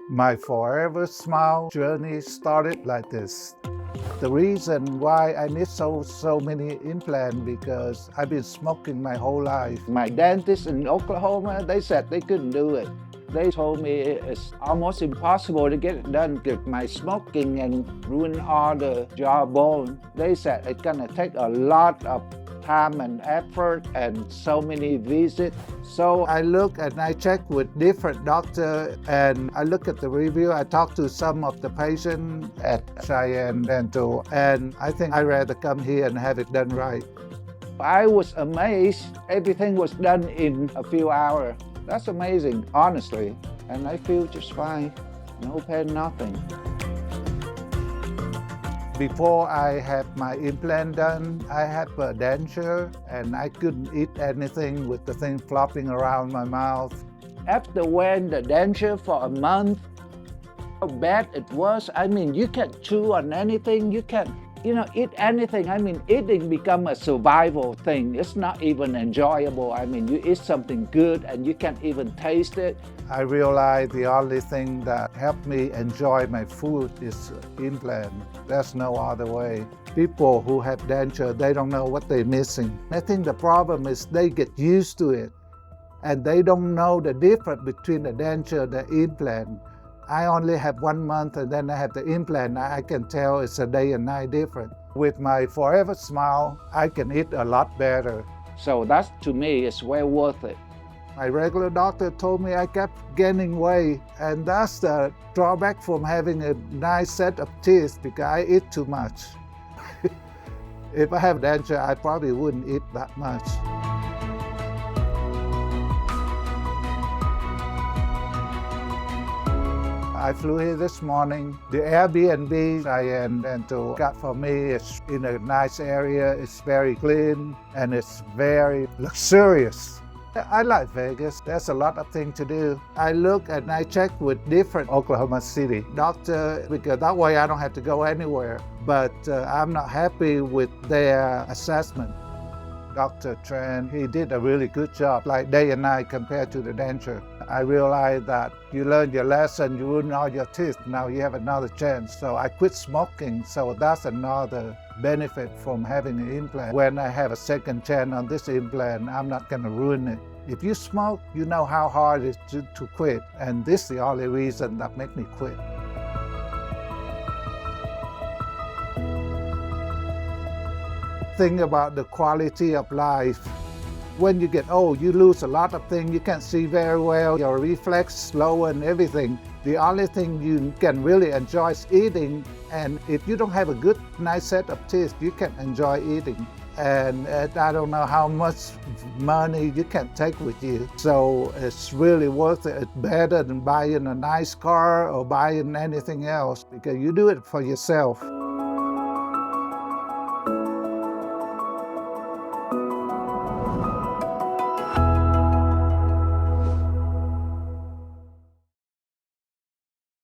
My forever smile journey started like this. The reason why I need so many implants because I've been smoking my whole life. My dentist in Oklahoma, they said they couldn't do it. They told me it's almost impossible to get it done because my smoking and ruin all the jawbone. They said it's gonna take a lot of time and effort and so many visits. So I look and I check with different doctors and I look at the review. I talk to some of the patients at Cheyenne Dental and I think I'd rather come here and have it done right. I was amazed. Everything was done in a few hours. That's amazing, honestly. And I feel just fine. No pain, nothing. Before I had my implant done, I had a denture and I couldn't eat anything with the thing flopping around my mouth. After wearing the denture for a month, how bad it was. I mean, you can't chew on anything, you can't, eat anything. I mean, eating become a survival thing. It's not even enjoyable. I mean, you eat something good and you can't even taste it. I realized the only thing that helped me enjoy my food is implant. There's no other way. People who have denture, they don't know what they're missing. I think the problem is they get used to it and they don't know the difference between the denture and the implant. I only have 1 month and then I have the implant. I can tell it's a day and night difference. With my forever smile, I can eat a lot better. So that to me is well worth it. My regular doctor told me I kept gaining weight, and that's the drawback from having a nice set of teeth because I eat too much. If I have denture, I probably wouldn't eat that much. I flew here this morning. The Airbnb Cheyenne Dental got for me is in a nice area. It's very clean and it's very luxurious. I like Vegas. There's a lot of things to do. I look and I check with different Oklahoma City doctors because that way I don't have to go anywhere. But I'm not happy with their assessment. Dr. Tran, he did a really good job, like day and night compared to the denture. I realized that you learned your lesson, you ruined all your teeth, now you have another chance. So I quit smoking, so that's another benefit from having an implant. When I have a second chance on this implant, I'm not gonna ruin it. If you smoke, you know how hard it is to quit, and this is the only reason that made me quit. Think about the quality of life. When you get old, you lose a lot of things. You can't see very well, your reflex slow and everything. The only thing you can really enjoy is eating. And if you don't have a good, nice set of teeth, you can enjoy eating. And I don't know how much money you can take with you. So it's really worth it. It's better than buying a nice car or buying anything else because you do it for yourself.